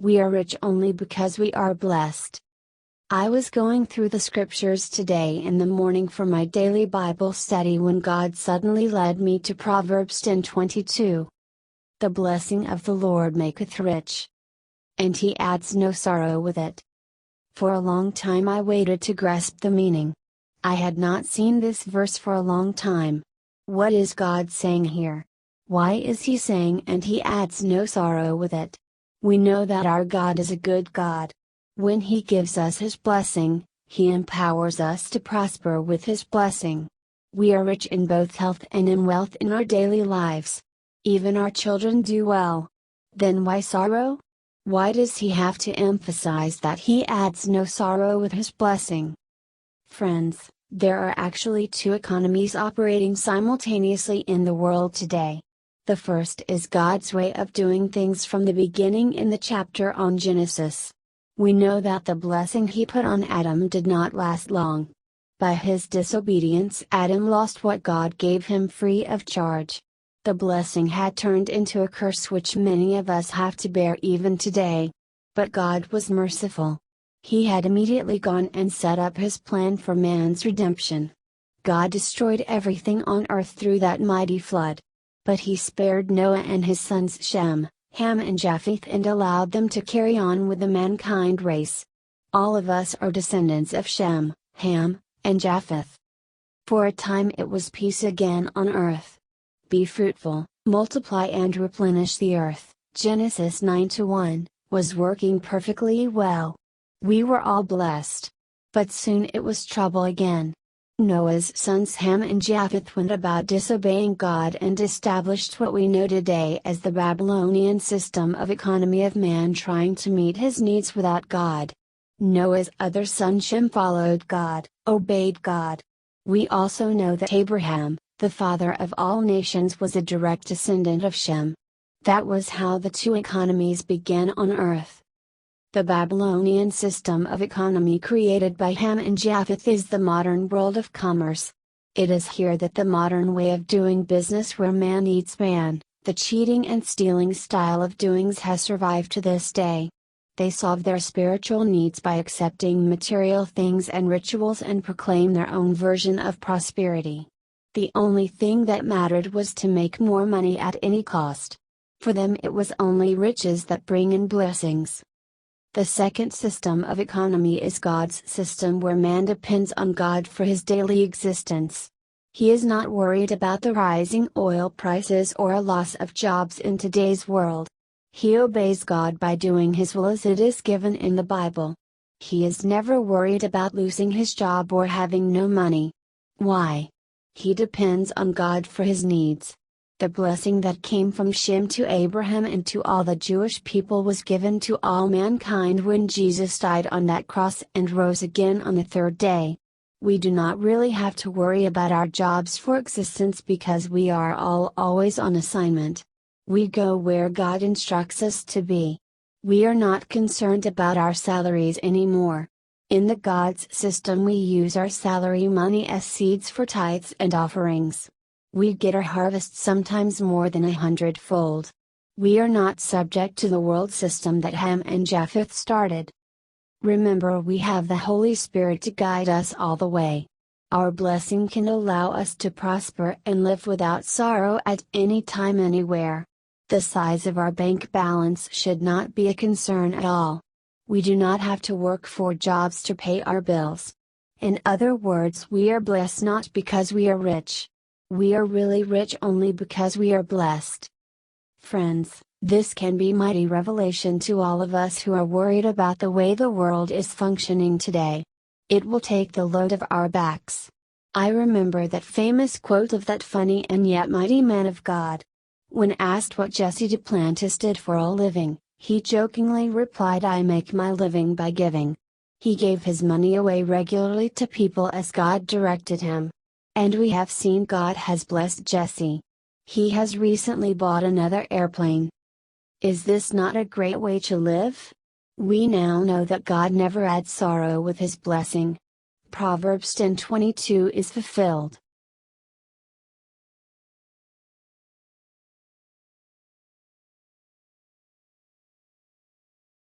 We are rich only because we are blessed. I was going through the scriptures today in the morning for my daily Bible study when God suddenly led me to Proverbs 10:22. The blessing of the Lord maketh rich, and he adds no sorrow with it. For a long time I waited to grasp the meaning. I had not seen this verse for a long time. What is God saying here? Why is he saying and he adds no sorrow with it? We know that our God is a good God. When he gives us his blessing, he empowers us to prosper with his blessing. We are rich in both health and in wealth in our daily lives. Even our children do well. Then why sorrow? Why does he have to emphasize that he adds no sorrow with his blessing? Friends, there are actually two economies operating simultaneously in the world today. The first is God's way of doing things from the beginning in the chapter on Genesis. We know that the blessing he put on Adam did not last long. By his disobedience, Adam lost what God gave him free of charge. The blessing had turned into a curse which many of us have to bear even today. But God was merciful. He had immediately gone and set up his plan for man's redemption. God destroyed everything on earth through that mighty flood. But he spared Noah and his sons Shem, Ham and Japheth and allowed them to carry on with the mankind race. All of us are descendants of Shem, Ham, and Japheth. For a time it was peace again on earth. Be fruitful, multiply and replenish the earth, Genesis 9:1, was working perfectly well. We were all blessed. But soon it was trouble again. Noah's sons Ham and Japheth went about disobeying God and established what we know today as the Babylonian system of economy of man trying to meet his needs without God. Noah's other son Shem followed God, obeyed God. We also know that Abraham, the father of all nations, was a direct descendant of Shem. That was how the two economies began on earth. The Babylonian system of economy created by Ham and Japheth is the modern world of commerce. It is here that the modern way of doing business where man eats man, the cheating and stealing style of doings has survived to this day. They solve their spiritual needs by accepting material things and rituals and proclaim their own version of prosperity. The only thing that mattered was to make more money at any cost. For them it was only riches that bring in blessings. The second system of economy is God's system where man depends on God for his daily existence. He is not worried about the rising oil prices or a loss of jobs in today's world. He obeys God by doing his will as it is given in the Bible. He is never worried about losing his job or having no money. Why? He depends on God for his needs. The blessing that came from Shem to Abraham and to all the Jewish people was given to all mankind when Jesus died on that cross and rose again on the third day. We do not really have to worry about our jobs for existence because we are all always on assignment. We go where God instructs us to be. We are not concerned about our salaries anymore. In the God's system we use our salary money as seeds for tithes and offerings. We get our harvest sometimes more than 100-fold. We are not subject to the world system that Ham and Japheth started. Remember, we have the Holy Spirit to guide us all the way. Our blessing can allow us to prosper and live without sorrow at any time anywhere. The size of our bank balance should not be a concern at all. We do not have to work for jobs to pay our bills. In other words, we are blessed not because we are rich. We are really rich only because we are blessed. Friends, this can be mighty revelation to all of us who are worried about the way the world is functioning today. It will take the load of our backs. I remember that famous quote of that funny and yet mighty man of God. When asked what Jesse Duplantis did for a living, he jokingly replied, "I make my living by giving." He gave his money away regularly to people as God directed him. And we have seen God has blessed Jesse. He has recently bought another airplane. Is this not a great way to live? We now know that God never adds sorrow with his blessing. Proverbs 10:22 is fulfilled.